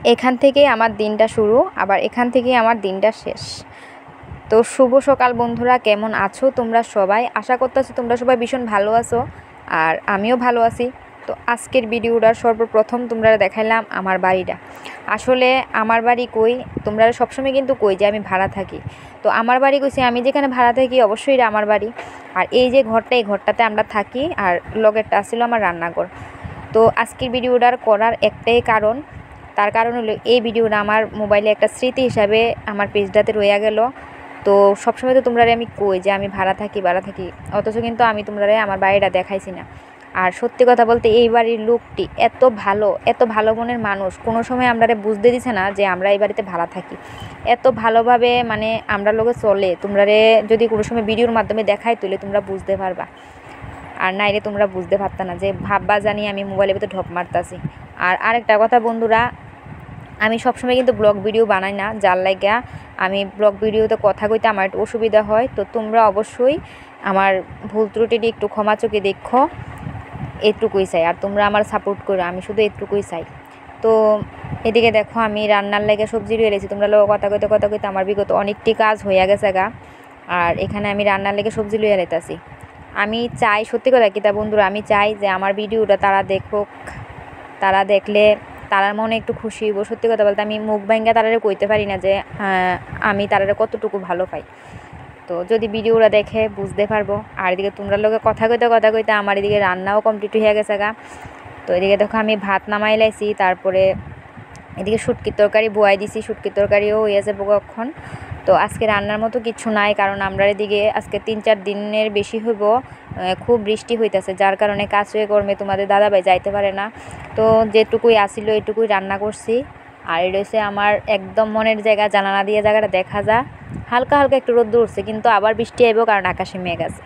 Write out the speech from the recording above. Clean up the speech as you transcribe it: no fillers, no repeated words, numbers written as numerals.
এখান থেকেই আমার দিনটা শুরু, আবার এখান থেকেই আমার দিনটা শেষ। তো শুভ সকাল বন্ধুরা, কেমন আছো তোমরা সবাই? আশা করতেছি তোমরা সবাই ভীষণ ভালো আছো, আর আমিও ভালো আছি। তো আজকের ভিডিওটার সর্বপ্রথম তোমরা দেখাইলাম আমার বাড়িটা। আসলে আমার বাড়ি কই, তোমরা সবসময় কিন্তু কই যে আমি ভাড়া থাকি। তো আমার বাড়ি কইছি, আমি যেখানে ভাড়া থাকি অবশ্যই এটা আমার বাড়ি। আর এই যে ঘরটা, এই ঘরটাতে আমরা থাকি, আর লগেরটা ছিল আমার রান্নাঘর। তো আজকের ভিডিওটার করার একটাই কারণ, তার কারণ হলো এই ভিডিওটা আমার মোবাইলে একটা স্মৃতি হিসাবে আমার পেজটাতে রয়ে গেল। তো সবসময় তো তোমরা আমি কই যে আমি ভাড়া থাকি, অথচ কিন্তু আমি তোমরা আমার বাড়িটা দেখাইছি না। আর সত্যি কথা বলতে এই বাড়ির লোকটি এত ভালো মনের মানুষ, কোনো সময় আমরা বুঝতে দিছে না যে আমরা এই বাড়িতে ভাড়া থাকি। এত ভালোভাবে মানে আমরা লোকে চলে, তোমরা যদি কোনো সময় ভিডিওর মাধ্যমে দেখাই তুলে তোমরা বুঝতে পারবা। আর নাইলে তোমরা বুঝতে পারতা না, যে ভাববা জানি আমি মোবাইলের ভিতরে ঢপ মারতাছি। আর আরেকটা কথা বন্ধুরা, আমি সবসময় কিন্তু ব্লগ ভিডিও বানাই না, যার লাগা আমি ব্লগ ভিডিওতে কথা কইতে আমার একটু অসুবিধা হয়। তো তোমরা অবশ্যই আমার ভুল ত্রুটিটি একটু ক্ষমা চোখে দেখো, এটুকুই চাই। আর তোমরা আমার সাপোর্ট করো, আমি শুধু এটুকুই চাই। তো এদিকে দেখো আমি রান্নার লাগে সবজি রয়ে গেছি, তোমরা লোক কথা কইতে আমার বিগত অনেকটি কাজ হইয়া গেছে গা। আর এখানে আমি রান্নার লেগে সবজি লইয়া লেতাছি। আমি চাই, সত্যি কথা কি তা বন্ধুরা, আমি চাই যে আমার ভিডিওটা তারা দেখুক, তারা দেখলে তারার মনে একটু খুশি হইব। সত্যি কথা বলতে আমি মুখ ভাঙ্গা তারারে কইতে পারি না যে আমি তারারে কতটুকু ভালো পাই। তো যদি ভিডিওটা দেখে বুঝতে পারবো। আর এদিকে তোমরা লোকে কথা কইতে আমার এদিকে রান্নাও কমপ্লিট হয়ে গেছে গা। তো এদিকে দেখো আমি ভাত নামাই লাইছি, তারপরে এদিকে শুটকির তরকারি বয়াই দিছি, শুটকির তরকারিও হয়ে যাবো কখন। তো আজকে রান্নার মতো কিছু নাই, কারণ আমরা এদিকে আজকে 3-4 দিনের বেশি হইব খুব বৃষ্টি হইতেছে, যার কারণে কাজে কর্মে তোমাদের দাদাভাই যাইতে পারে না। তো যেটুকুই আসিল এটুকুই রান্না করছি। আর এটা হচ্ছে আমার একদম মনের জায়গা, জানালা দিয়ে জায়গাটা দেখা যায়। হালকা হালকা একটু রোদ্দুর উঠছে, কিন্তু আবার বৃষ্টি আইব কারণ আকাশে মেঘ আছে।